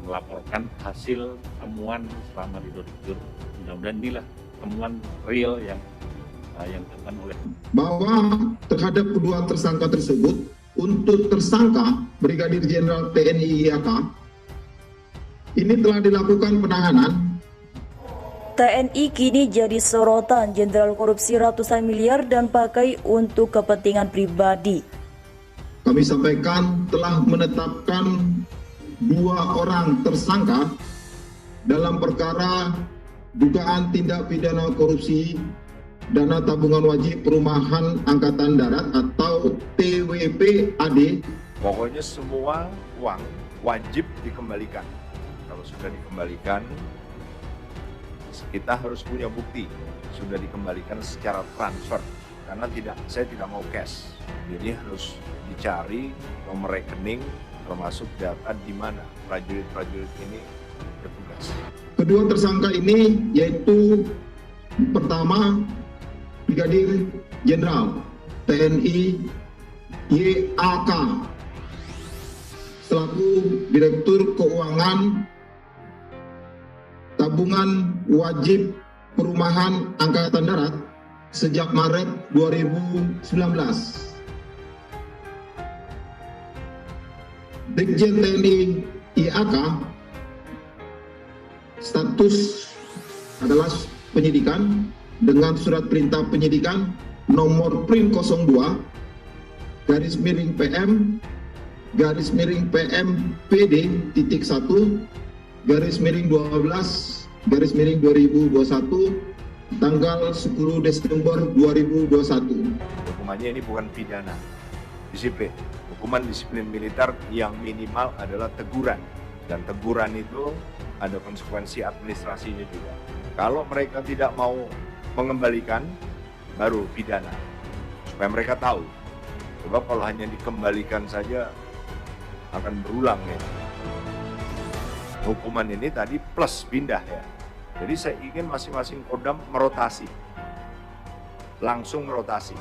melaporkan hasil temuan selama di 2020. Mudah-mudahan inilah temuan real yang dilakukan oleh bahwa terhadap kedua tersangka tersebut, untuk tersangka Brigadir Jenderal TNI IAK ini telah dilakukan penahanan. TNI kini jadi sorotan jenderal korupsi ratusan miliar dan pakai untuk kepentingan pribadi. Kami sampaikan telah menetapkan 2 orang tersangka dalam perkara dugaan tindak pidana korupsi dana tabungan wajib perumahan Angkatan Darat atau TWP-AD. Pokoknya semua uang wajib dikembalikan. Kalau sudah dikembalikan, kita harus punya bukti sudah dikembalikan secara transfer, karena saya tidak mau cash. Jadi harus dicari nomor rekening termasuk data di mana prajurit-prajurit ini bertugas. Kedua tersangka ini yaitu pertama Brigadir Jenderal TNI YAK selaku Direktur Keuangan Tabungan Wajib Perumahan Angkatan Darat sejak Maret 2019. Brigjen TNI IAK status adalah penyidikan dengan surat perintah penyidikan nomor Prim 02 /PM PMPD titik 1 /12/2021 tanggal 10 Desember 2021. Hukumannya ini bukan pidana, disiplin. Hukuman disiplin militer yang minimal adalah teguran, dan teguran itu ada konsekuensi administrasinya juga. Kalau mereka tidak mau mengembalikan, baru pidana, supaya mereka tahu. Sebab kalau hanya dikembalikan saja akan berulang ya. Hukuman ini tadi plus pindah ya. Jadi saya ingin masing-masing Kodam merotasi, langsung merotasi.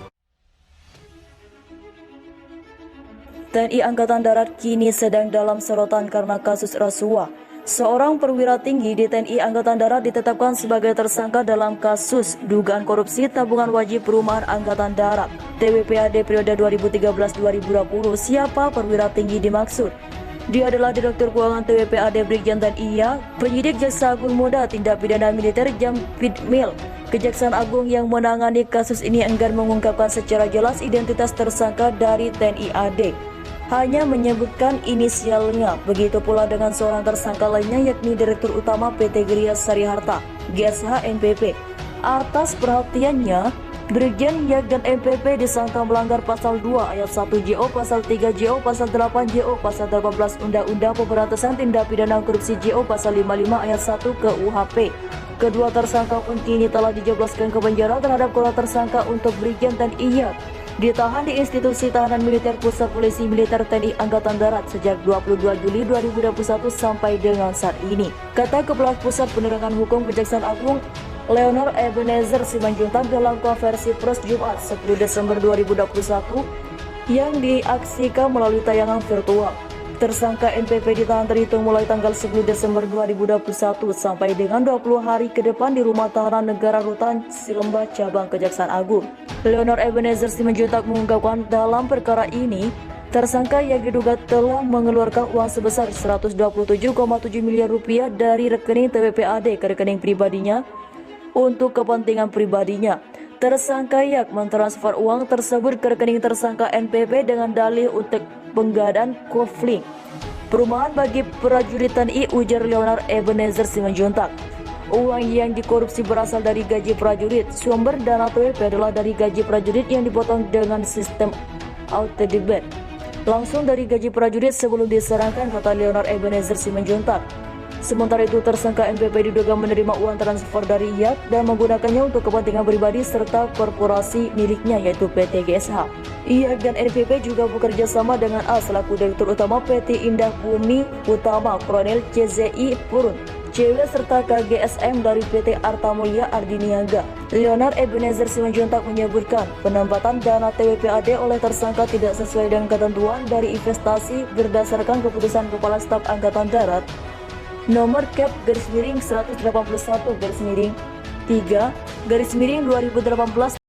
TNI Angkatan Darat kini sedang dalam sorotan karena kasus rasuah. Seorang perwira tinggi di TNI Angkatan Darat ditetapkan sebagai tersangka dalam kasus dugaan korupsi tabungan wajib perumahan Angkatan Darat TWP-AD periode 2013-2020. Siapa perwira tinggi dimaksud? Dia adalah Direktur Keuangan TWP-AD Brigjen TNI IAK, penyidik Jaksa Agung Muda Tindak Pidana Militer Jampidmil. Kejaksaan Agung yang menangani kasus ini enggan mengungkapkan secara jelas identitas tersangka dari TNI AD. Hanya menyebutkan inisialnya. Begitu pula dengan seorang tersangka lainnya yakni Direktur Utama PT Gria Sariharta GSH NPP. Atas perhatiannya, Brigjen YAK dan NPP disangka melanggar pasal 2 ayat 1 JO, pasal 3 JO, pasal 8 JO, pasal 18 Undang-Undang Pemberantasan Tindak Pidana Korupsi JO, pasal 55 ayat 1 ke UHP. Kedua tersangka pun kini telah dijebloskan ke penjara. Terhadap kedua tersangka untuk Brigjen TNI YAK ditahan di Institusi Tahanan Militer Pusat Polisi Militer TNI Angkatan Darat sejak 22 Juli 2021 sampai dengan saat ini. Kata Kepala Pusat Penerangan Hukum Kejaksaan Agung Leonor Ebenezer Simanjuntak dalam konversi pers Jumat 10 Desember 2021 yang diaksikan melalui tayangan virtual. Tersangka NPP ditahan terhitung mulai tanggal 10 Desember 2021 sampai dengan 20 hari ke depan di Rumah Tahanan Negara Rutan Silembah Cabang Kejaksaan Agung. Leonor Ebenezer Simanjuntak mengungkapkan dalam perkara ini, tersangka yang diduga telah mengeluarkan uang sebesar 127,7 miliar rupiah dari rekening TWP-AD ke rekening pribadinya untuk kepentingan pribadinya. Tersangka YAK mentransfer uang tersebut ke rekening tersangka NPP dengan dalih untuk penggadaan konflik perumahan bagi prajurit TNI, ujar Leonor Ebenezer Simanjuntak. Uang yang dikorupsi berasal dari gaji prajurit. Sumber dana TWP adalah dari gaji prajurit yang dipotong dengan sistem auto debit langsung dari gaji prajurit sebelum diserahkan, kata Leonor Ebenezer Simanjuntak. Sementara itu, tersangka NPP diduga menerima uang transfer dari YAK dan menggunakannya untuk kepentingan pribadi serta korporasi miliknya yaitu PT GSH. YAK dan NPP juga bekerja sama dengan A selaku Direktur Utama PT Indah Bumi Utama, Kolonel CZI Purun, CW serta KGSM dari PT Arta Mulia Ardiniaga. Leonor Ebenezer Simanjuntak menyebutkan penempatan dana TWP-AD oleh tersangka tidak sesuai dengan ketentuan dari investasi berdasarkan keputusan Kepala Staf Angkatan Darat nomor Cap-181-3/2018